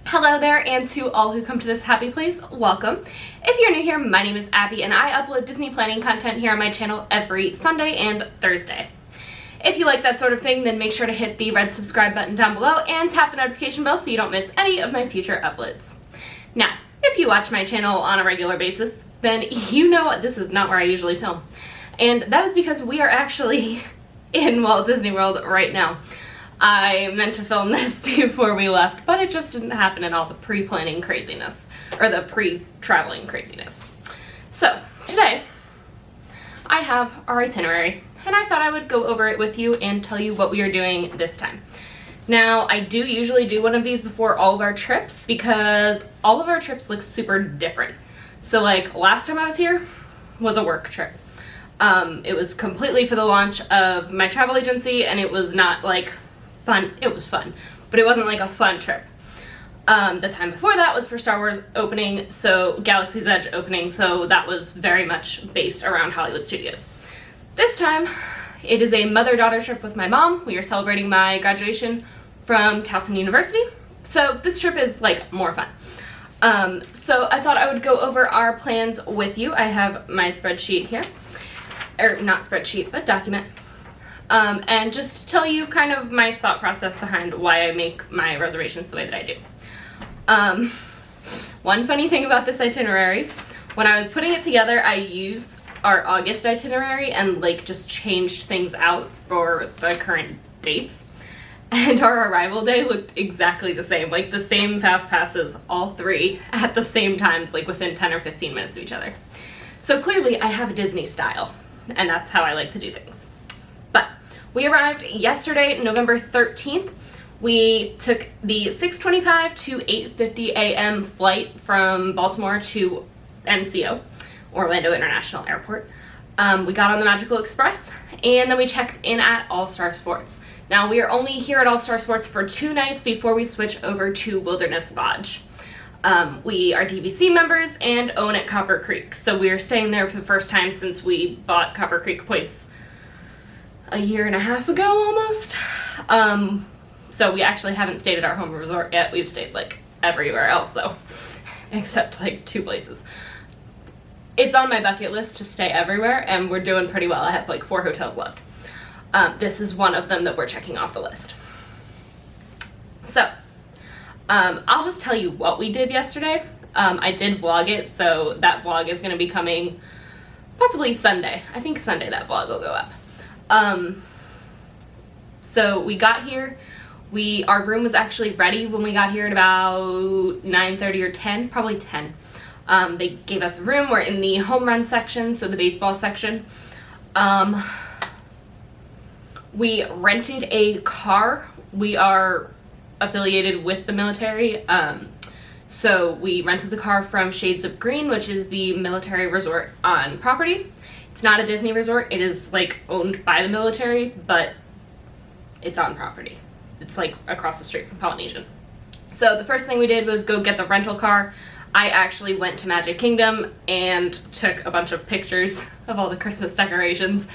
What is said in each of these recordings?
Hello there, and to all who come to this happy place, welcome. If you're new here, my name is Abby and I upload Disney planning content here on my channel every Sunday and Thursday. If you like that sort of thing, then make sure to hit the red subscribe button down below and tap the notification bell so you don't miss any of my future uploads. Now, if you watch my channel on a regular basis, then you know this is not where I usually film. And that is because we are actually in Walt Disney World right now. I meant to film this before we left, but it just didn't happen in all the pre-planning craziness, or the pre-traveling craziness. So, today, I have our itinerary, and I thought I would go over it with you and tell you what we are doing this time. Now, I do usually do one of these before all of our trips, because all of our trips look super different. So, like, last time I was here was a work trip. It was completely for the launch of my travel agency, and it was not, like, fun. It was fun, but it wasn't like a fun trip. The time before that was for Star Wars opening, so Galaxy's Edge opening, so that was very much based around Hollywood Studios. This time, it is a mother-daughter trip with my mom. We are celebrating my graduation from Towson University, so this trip is like more fun. So I thought I would go over our plans with you. I have my spreadsheet here, or not spreadsheet, but document. And just to tell you kind of my thought process behind why I make my reservations the way that I do. One funny thing about this itinerary, when I was putting it together, I used our August itinerary and like just changed things out for the current dates. And our arrival day looked exactly the same, like the same fast passes, all three at the same times, like within 10 or 15 minutes of each other. So clearly I have a Disney style, and that's how I like to do things. But we arrived yesterday, November 13th. We took the 6:25 to 8:50 a.m. flight from Baltimore to MCO, Orlando International Airport. We got on the Magical Express, and then we checked in at All Star Sports. Now, we are only here at All Star Sports for 2 nights before we switch over to Wilderness Lodge. We are DVC members and own at Copper Creek, so we are staying there for the first time since we bought Copper Creek points a year and a half ago almost. So we actually haven't stayed at our home resort yet. We've stayed like everywhere else though, except like 2 places. It's on my bucket list to stay everywhere, and we're doing pretty well. I have like 4 hotels left. This is one of them that we're checking off the list. So, I'll just tell you what we did yesterday. I did vlog it, so that vlog is going to be coming possibly Sunday. I think Sunday that vlog will go up. So we got here. Our room was actually ready when we got here at about 9:30 or 10, probably 10. They gave us a room. We're in the home run section, so the baseball section. We rented a car. We are affiliated with the military, so we rented the car from Shades of Green, which is the military resort on property. It's not a Disney resort. It is like owned by the military, but it's on property. It's like across the street from Polynesian. So the first thing we did was go get the rental car. I actually went to Magic Kingdom and took a bunch of pictures of all the Christmas decorations.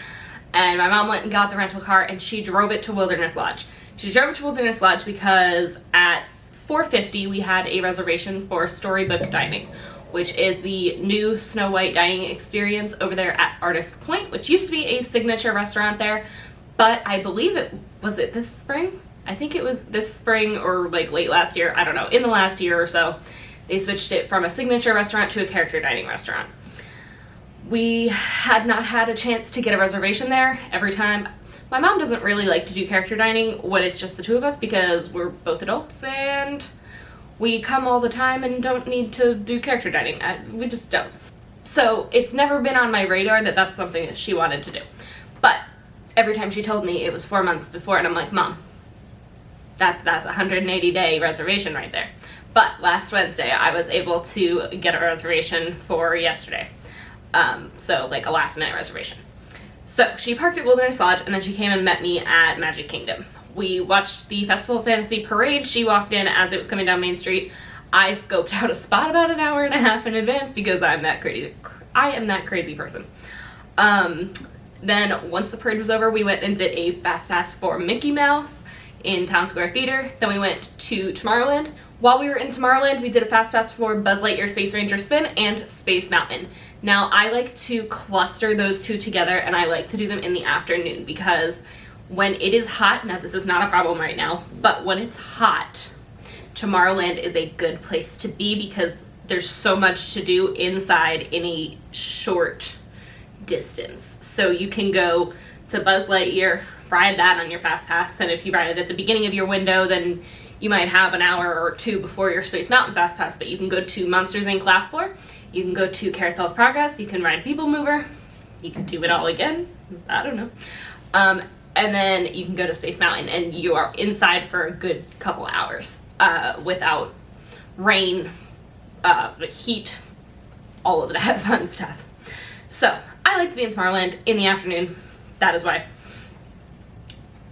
And my mom went and got the rental car, and she drove it to Wilderness Lodge. She drove it to Wilderness Lodge because at 4:50 we had a reservation for Storybook Dining, which is the new Snow White dining experience over there at Artist Point, which used to be a signature restaurant there, but I believe was it this spring? I think it was this spring or like late last year, I don't know, in the last year or so, they switched it from a signature restaurant to a character dining restaurant. We had not had a chance to get a reservation there. Every time, my mom doesn't really like to do character dining when it's just the 2 of us because we're both adults and we come all the time and don't need to do character dining. We just don't. So it's never been on my radar that that's something that she wanted to do. But every time she told me it was 4 months before, and I'm like, Mom, that's a 180-day reservation right there. But last Wednesday, I was able to get a reservation for yesterday. So like a last-minute reservation. So she parked at Wilderness Lodge, and then she came and met me at Magic Kingdom. We watched the Festival of Fantasy parade. She walked in as it was coming down Main Street. I scoped out a spot about an hour and a half in advance because I am that crazy person. Then once the parade was over, we went and did a fast pass for Mickey Mouse in Town Square Theater. Then we went to Tomorrowland, While we were in Tomorrowland, we did a Fast Pass for Buzz Lightyear Space Ranger Spin and Space Mountain. Now, I like to cluster those two together, and I like to do them in the afternoon because when it is hot, now this is not a problem right now, but when it's hot, Tomorrowland is a good place to be because there's so much to do inside in a short distance. So you can go to Buzz Lightyear, ride that on your Fast Pass, and if you ride it at the beginning of your window, then you might have an hour or two before your Space Mountain Fast Pass, but you can go to Monsters Inc. Laugh Floor, you can go to Carousel of Progress, you can ride People Mover, you can do it all again, I don't know. And then you can go to Space Mountain, and you are inside for a good couple hours without rain, heat, all of that fun stuff. So I like to be in Tomorrowland in the afternoon, that is why.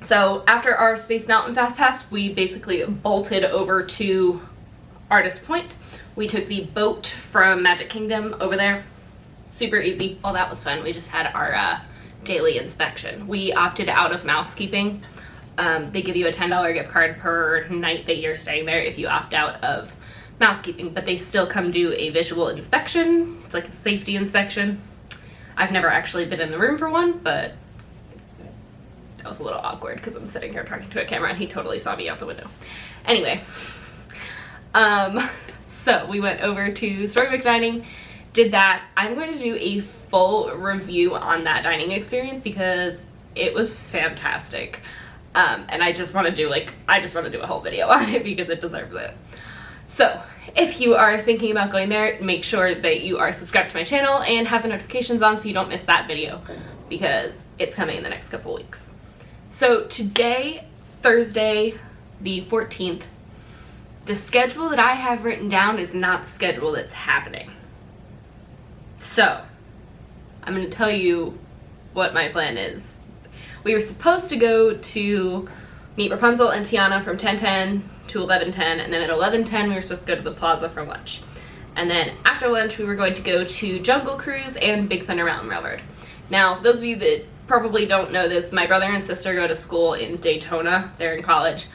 So after our Space Mountain Fast Pass, we basically bolted over to Artist Point. We took the boat from Magic Kingdom over there. Super easy. Well, that was fun. We just had our daily inspection. We opted out of mousekeeping. They give you a $10 gift card per night that you're staying there if you opt out of mousekeeping, but they still come do a visual inspection. It's like a safety inspection. I've never actually been in the room for one, but that was a little awkward because I'm sitting here talking to a camera and he totally saw me out the window. Anyway, so we went over to Storybook Dining, did that. I'm going to do a full review on that dining experience because it was fantastic. And I just want to do a whole video on it because it deserves it. So if you are thinking about going there, make sure that you are subscribed to my channel and have the notifications on so you don't miss that video because it's coming in the next couple weeks. So today, Thursday, the 14th, the schedule that I have written down is not the schedule that's happening. So I'm going to tell you what my plan is. We were supposed to go to meet Rapunzel and Tiana from 10:10 to 11:10, and then at 11:10 we were supposed to go to the plaza for lunch. And then after lunch we were going to go to Jungle Cruise and Big Thunder Mountain Railroad. Now, for those of you that probably don't know this, my brother and sister go to school in Daytona. They're in college.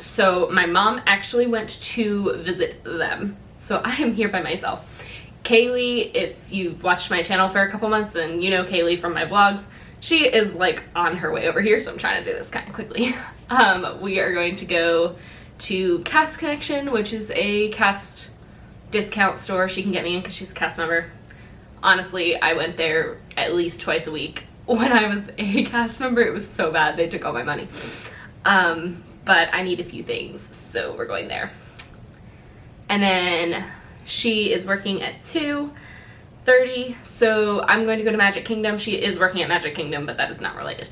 So my mom actually went to visit them. So I am here by myself. Kaylee, if you've watched my channel for a couple months and you know Kaylee from my vlogs, she is like on her way over here, so I'm trying to do this kind of quickly. We are going to go to Cast Connection, which is a cast discount store she can get me in because she's a cast member. Honestly, I went there at least twice a week. When I was a cast member, it was so bad. They took all my money. But I need a few things, so we're going there. And then she is working at 2:30, so I'm going to go to Magic Kingdom. She is working at Magic Kingdom, but that is not related.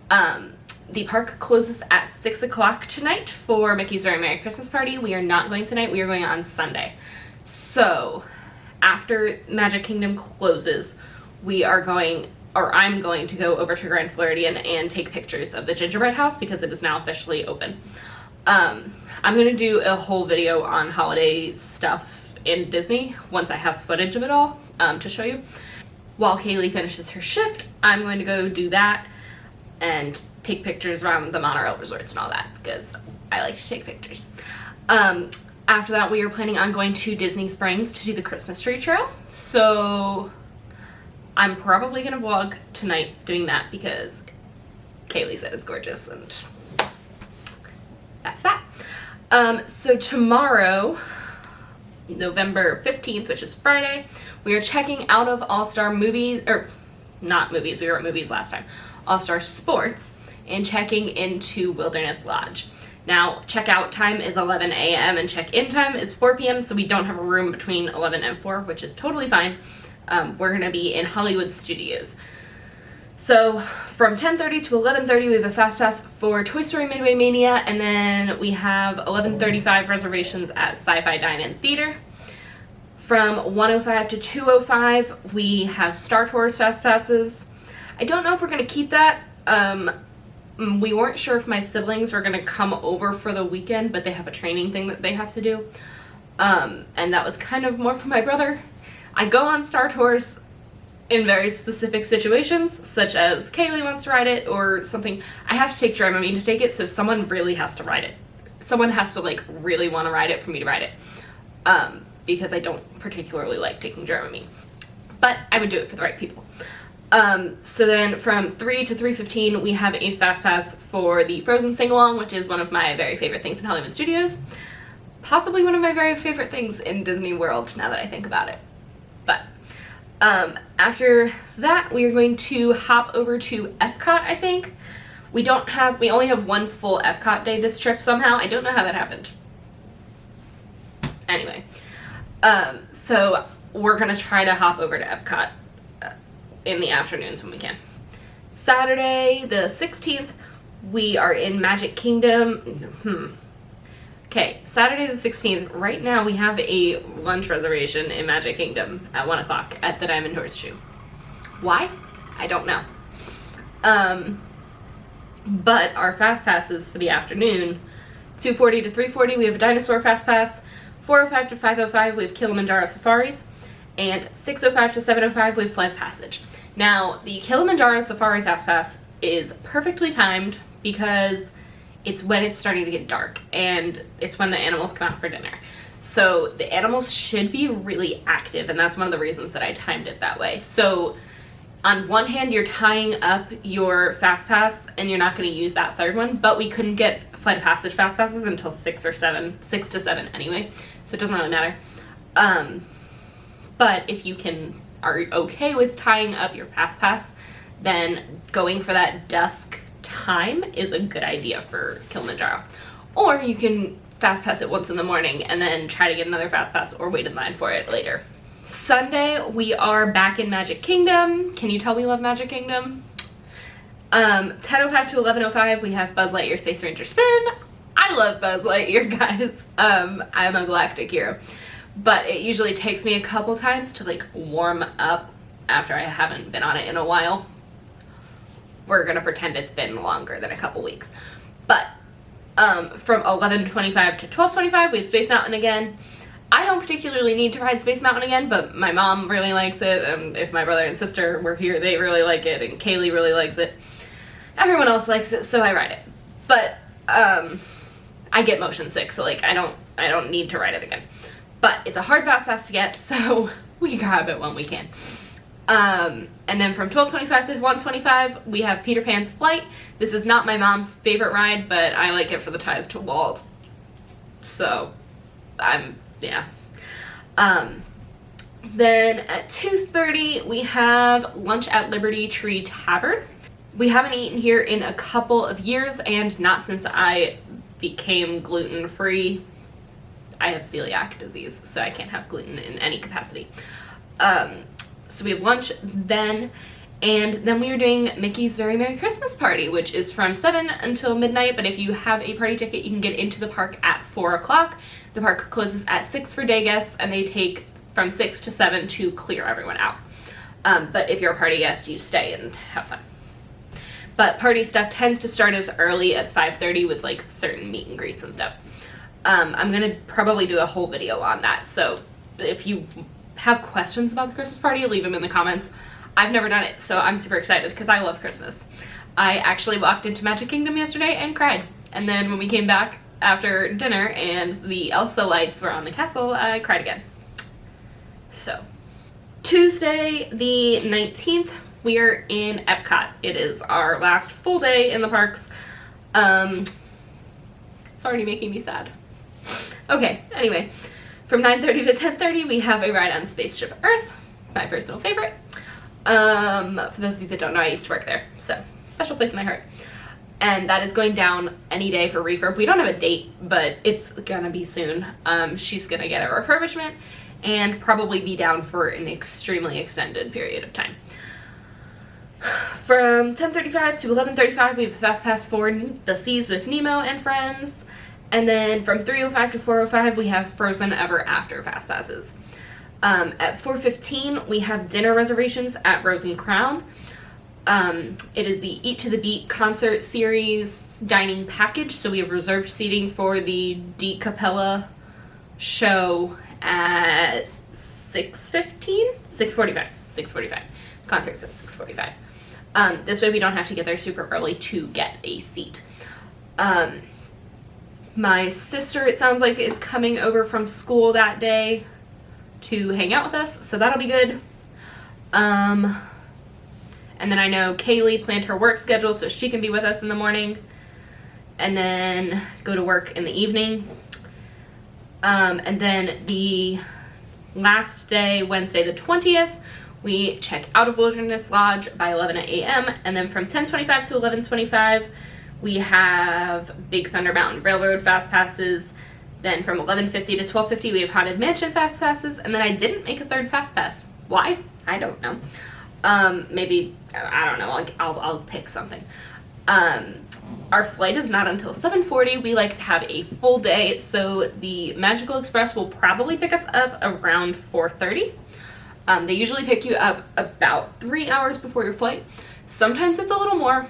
The park closes at 6 o'clock tonight for Mickey's Very Merry Christmas Party. We are not going tonight. We are going on Sunday. So after Magic Kingdom closes, I'm going to go over to Grand Floridian and take pictures of the gingerbread house because it is now officially open. I'm going to do a whole video on holiday stuff in Disney once I have footage of it all to show you. While Kaylee finishes her shift, I'm going to go do that and take pictures around the monorail resorts and all that because I like to take pictures. After that, we are planning on going to Disney Springs to do the Christmas tree trail. So I'm probably going to vlog tonight doing that because Kaylee said it's gorgeous and that's that. So tomorrow, November 15th, which is Friday, we are checking out of All-Star Movies, or not movies, we were at movies last time, All-Star Sports, and checking into Wilderness Lodge. Now, checkout time is 11 a.m. and check-in time is 4 p.m., so we don't have a room between 11 and 4, which is totally fine. We're going to be in Hollywood Studios. So from 10:30 to 11:30, we have a Fast Pass for Toy Story Midway Mania, and then we have 11:35 reservations at Sci-Fi Dine-In Theater. From 1:05 to 2:05, we have Star Tours Fast Passes. I don't know if we're going to keep that. We weren't sure if my siblings were going to come over for the weekend, but they have a training thing that they have to do. And that was kind of more for my brother. I go on Star Tours in very specific situations, such as Kaylee wants to ride it or something. I have to take Dramamine to take it, so someone really has to ride it. someone has to like really want to ride it for me to ride it, because I don't particularly like taking Dramamine, but I would do it for the right people. So then from 3 to 3:15 we have a fast pass for the Frozen sing-along, which is one of my very favorite things in Hollywood Studios. Possibly one of my very favorite things in Disney World, now that I think about it. But after that, we are going to hop over to Epcot, I think. We only have one full Epcot day this trip somehow. I don't know how that happened. Anyway, so we're gonna try to hop over to Epcot in the afternoons when we can. Saturday the 16th, we are in Magic Kingdom. Okay, Saturday the 16th, right now we have a lunch reservation in Magic Kingdom at 1 o'clock at the Diamond Horseshoe. Why? I don't know. But our fast passes for the afternoon, 2:40 to 3:40 we have a Dinosaur Fast Pass, 4:05 to 5:05 we have Kilimanjaro Safaris, and 6:05 to 7:05 we have Flight of Passage. Now, the Kilimanjaro Safari Fast Pass is perfectly timed because it's when it's starting to get dark, and it's when the animals come out for dinner. So the animals should be really active, and that's one of the reasons that I timed it that way. So on one hand, you're tying up your fast pass, and you're not going to use that third one, but we couldn't get Flight of Passage fast passes until 6 to 7 anyway, so it doesn't really matter. But if you are okay with tying up your fast pass, then going for that dusk time is a good idea for Kilimanjaro. Or you can fast pass it once in the morning and then try to get another fast pass or wait in line for it later. Sunday, we are back in Magic Kingdom. Can you tell we love Magic Kingdom? 10:05 to 11:05, we have Buzz Lightyear Space Ranger Spin. I love Buzz Lightyear, guys. I'm a galactic hero. But it usually takes me a couple times to like warm up after I haven't been on it in a while. We're gonna pretend it's been longer than a couple weeks. But from 11:25 to 12:25 we have Space Mountain again. I don't particularly need to ride Space Mountain again, but my mom really likes it, and if my brother and sister were here, they really like it, and Kaylee really likes it. Everyone else likes it, so I ride it. But I get motion sick, so like I don't need to ride it again. But it's a hard fast pass to get, so we grab it when we can. And then from 12:25 to 1:25, we have Peter Pan's Flight. This is not my mom's favorite ride, but I like it for the ties to Walt. So, yeah. Then at 2:30, we have lunch at Liberty Tree Tavern. We haven't eaten here in a couple of years, and not since I became gluten-free. I have celiac disease, so I can't have gluten in any capacity. So we have lunch then, and then we are doing Mickey's Very Merry Christmas Party, which is from 7 until midnight, but if you have a party ticket, you can get into the park at 4 o'clock. The park closes at 6 for day guests, and they take from 6 to 7 to clear everyone out. But if you're a party guest, you stay and have fun. But party stuff tends to start as early as 5:30 with like certain meet and greets and stuff. I'm gonna probably do a whole video on that, so if you have questions about the Christmas party, leave them in the comments. I've never done it, so I'm super excited because I love Christmas. I actually walked into Magic Kingdom yesterday and cried, and then when we came back after dinner and the Elsa lights were on the castle, I cried again. So Tuesday the 19th, we are in Epcot. It is our last full day in the parks. It's already making me sad. Okay, anyway, from 9:30 to 10:30 we have a ride on Spaceship Earth, my personal favorite. For those of you that don't know, I used to work there, so special place in my heart. And that is going down any day for refurb. We don't have a date, but it's gonna be soon. She's gonna get a refurbishment and probably be down for an extremely extended period of time. From 10:35 to 11:35 we have a fast pass for the Seas with Nemo and Friends. And then from 3:05 to 4:05 we have Frozen Ever After fast passes. At 4:15 we have dinner reservations at Rose and Crown. It is the Eat to the Beat concert series dining package, so we have reserved seating for the Di Cappella show at 6:15? 6:45. 6:45. Concert's at 6:45. This way we don't have to get there super early to get a seat. My sister, it sounds like, is coming over from school that day to hang out with us, so that'll be good. And then I know Kaylee planned her work schedule so she can be with us in the morning and then go to work in the evening. And then the last day, Wednesday the 20th, we check out of Wilderness Lodge by 11 a.m. and then from 10:25 to 11:25 we have Big Thunder Mountain Railroad fast passes. Then from 11:50 to 12:50 we have Haunted Mansion fast passes, and then I didn't make a third fast pass. Why? I don't know. Maybe, I don't know, I'll pick something. Our flight is not until 7:40. We like to have a full day, so the Magical Express will probably pick us up around 4:30. They usually pick you up about 3 hours before your flight. Sometimes it's a little more,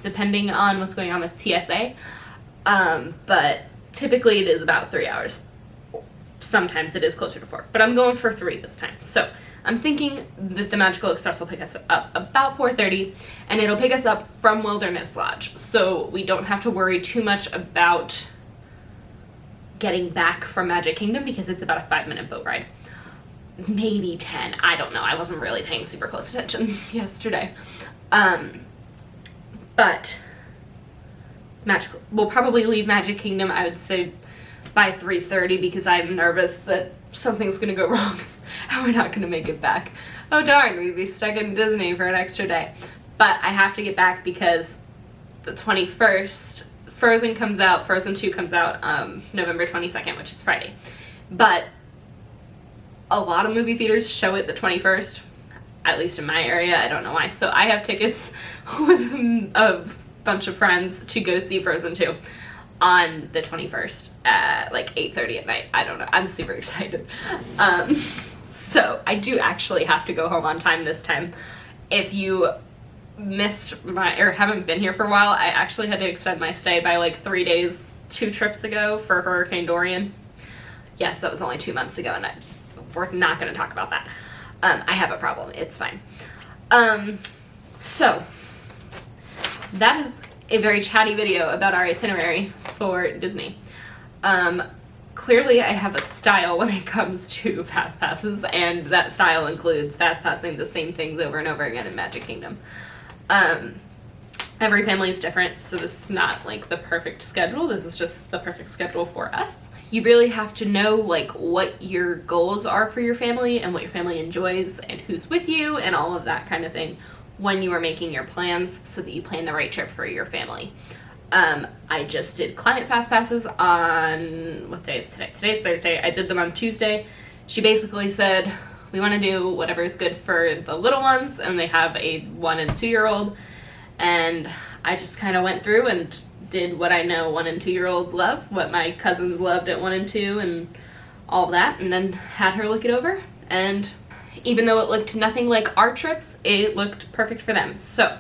depending on what's going on with TSA, but typically it is about 3 hours. Sometimes it is closer to 4, but I'm going for 3 this time. So I'm thinking that the Magical Express will pick us up about 4:30, and it'll pick us up from Wilderness Lodge, so we don't have to worry too much about getting back from Magic Kingdom because it's about a 5-minute boat ride. Maybe 10, I don't know. I wasn't really paying super close attention yesterday. But we'll probably leave Magic Kingdom, I would say, by 3:30 because I'm nervous that something's gonna go wrong and we're not gonna make it back. Oh darn, we'd be stuck in Disney for an extra day. But I have to get back because the 21st, Frozen 2 comes out November 22nd, which is Friday. But a lot of movie theaters show it the 21st, at least in my area, I don't know why. So I have tickets with a bunch of friends to go see Frozen 2 on the 21st at like 8:30 at night. I don't know, I'm super excited. So I do actually have to go home on time this time. If you missed or haven't been here for a while, I actually had to extend my stay by like 3 days 2 trips ago for Hurricane Dorian. Yes, that was only 2 months ago, and we're not going to talk about that. I have a problem, it's fine. So that is a very chatty video about our itinerary for Disney. Clearly I have a style when it comes to fast passes, and that style includes fast passing the same things over and over again in Magic Kingdom. Every family is different, so this is not like the perfect schedule. This is just the perfect schedule for us. You really have to know like what your goals are for your family and what your family enjoys and who's with you and all of that kind of thing when you are making your plans so that you plan the right trip for your family. I just did client fast passes on, what day is today? Today's Thursday. I did them on Tuesday. She basically said, we want to do whatever is good for the little ones, and they have a 1 and 2 year old, and I just kind of went through and did what I know 1 and 2 year olds love, what my cousins loved at 1 and 2 and all that, and then had her look it over, and even though it looked nothing like our trips, it looked perfect for them. So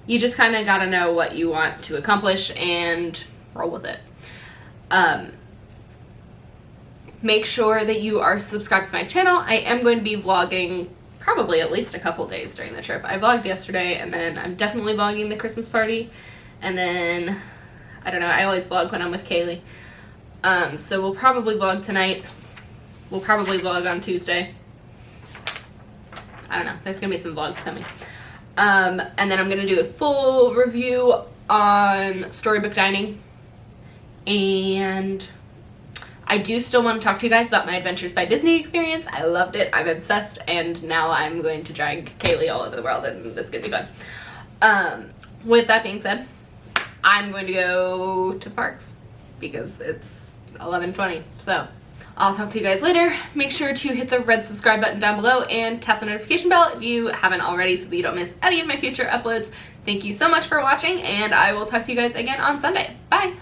you just kind of got to know what you want to accomplish and roll with it. Make sure that you are subscribed to my channel. I am going to be vlogging probably at least a couple days during the trip. I vlogged yesterday, and then I'm definitely vlogging the Christmas party, and then I don't know, I always vlog when I'm with Kaylee. So we'll probably vlog tonight. We'll probably vlog on Tuesday. I don't know, there's gonna be some vlogs coming. And then I'm gonna do a full review on Storybook Dining, and I do still want to talk to you guys about my Adventures by Disney experience. I loved it, I'm obsessed, and now I'm going to drag Kaylee all over the world, and it's gonna be fun. With that being said, I'm going to go to the parks because it's 11:20, so I'll talk to you guys later. Make sure to hit the red subscribe button down below and tap the notification bell if you haven't already so that you don't miss any of my future uploads. Thank you so much for watching, and I will talk to you guys again on Sunday. Bye!